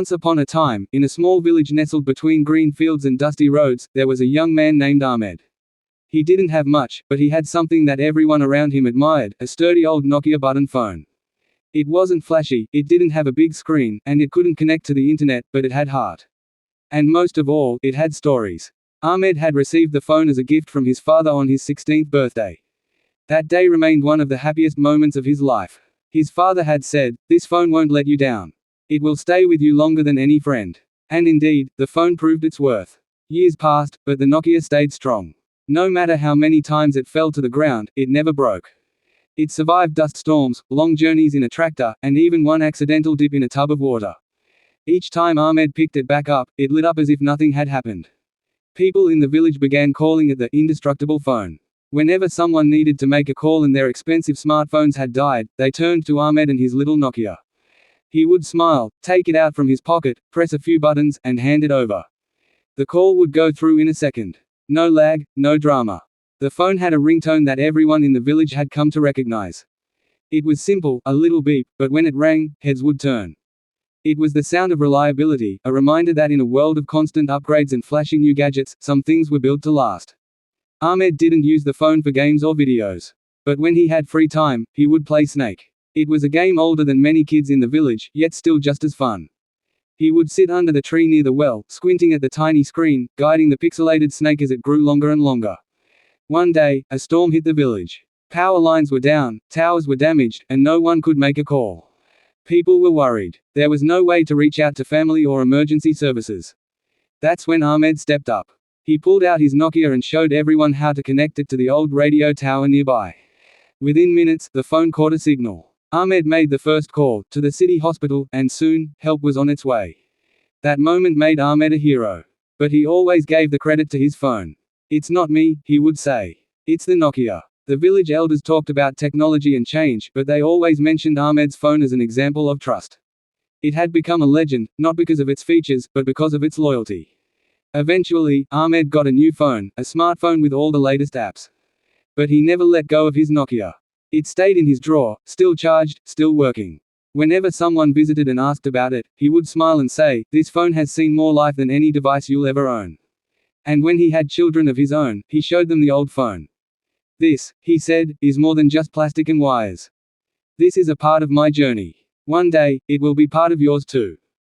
Once upon a time, in a small village nestled between green fields and dusty roads, there was a young man named Ahmed. He didn't have much, but he had something that everyone around him admired, a sturdy old Nokia button phone. It wasn't flashy, it didn't have a big screen, and it couldn't connect to the internet, but it had heart. And most of all, it had stories. Ahmed had received the phone as a gift from his father on his 16th birthday. That day remained one of the happiest moments of his life. His father had said, "This phone won't let you down. It will stay with you longer than any friend." And indeed, the phone proved its worth. Years passed, but the Nokia stayed strong. No matter how many times it fell to the ground, it never broke. It survived dust storms, long journeys in a tractor, and even one accidental dip in a tub of water. Each time Ahmed picked it back up, it lit up as if nothing had happened. People in the village began calling it the indestructible phone. Whenever someone needed to make a call and their expensive smartphones had died, they turned to Ahmed and his little Nokia. He would smile, take it out from his pocket, press a few buttons, and hand it over. The call would go through in a second. No lag, no drama. The phone had a ringtone that everyone in the village had come to recognize. It was simple, a little beep, but when it rang, heads would turn. It was the sound of reliability, a reminder that in a world of constant upgrades and flashy new gadgets, some things were built to last. Ahmed didn't use the phone for games or videos. But when he had free time, he would play Snake. It was a game older than many kids in the village, yet still just as fun. He would sit under the tree near the well, squinting at the tiny screen, guiding the pixelated snake as it grew longer and longer. One day, a storm hit the village. Power lines were down, towers were damaged, and no one could make a call. People were worried. There was no way to reach out to family or emergency services. That's when Ahmed stepped up. He pulled out his Nokia and showed everyone how to connect it to the old radio tower nearby. Within minutes, the phone caught a signal. Ahmed made the first call, to the city hospital, and soon, help was on its way. That moment made Ahmed a hero. But he always gave the credit to his phone. "It's not me," he would say. "It's the Nokia." The village elders talked about technology and change, but they always mentioned Ahmed's phone as an example of trust. It had become a legend, not because of its features, but because of its loyalty. Eventually, Ahmed got a new phone, a smartphone with all the latest apps. But he never let go of his Nokia. It stayed in his drawer, still charged, still working. Whenever someone visited and asked about it, he would smile and say, "This phone has seen more life than any device you'll ever own." And when he had children of his own, he showed them the old phone. "This," he said, "is more than just plastic and wires. This is a part of my journey. One day, it will be part of yours too."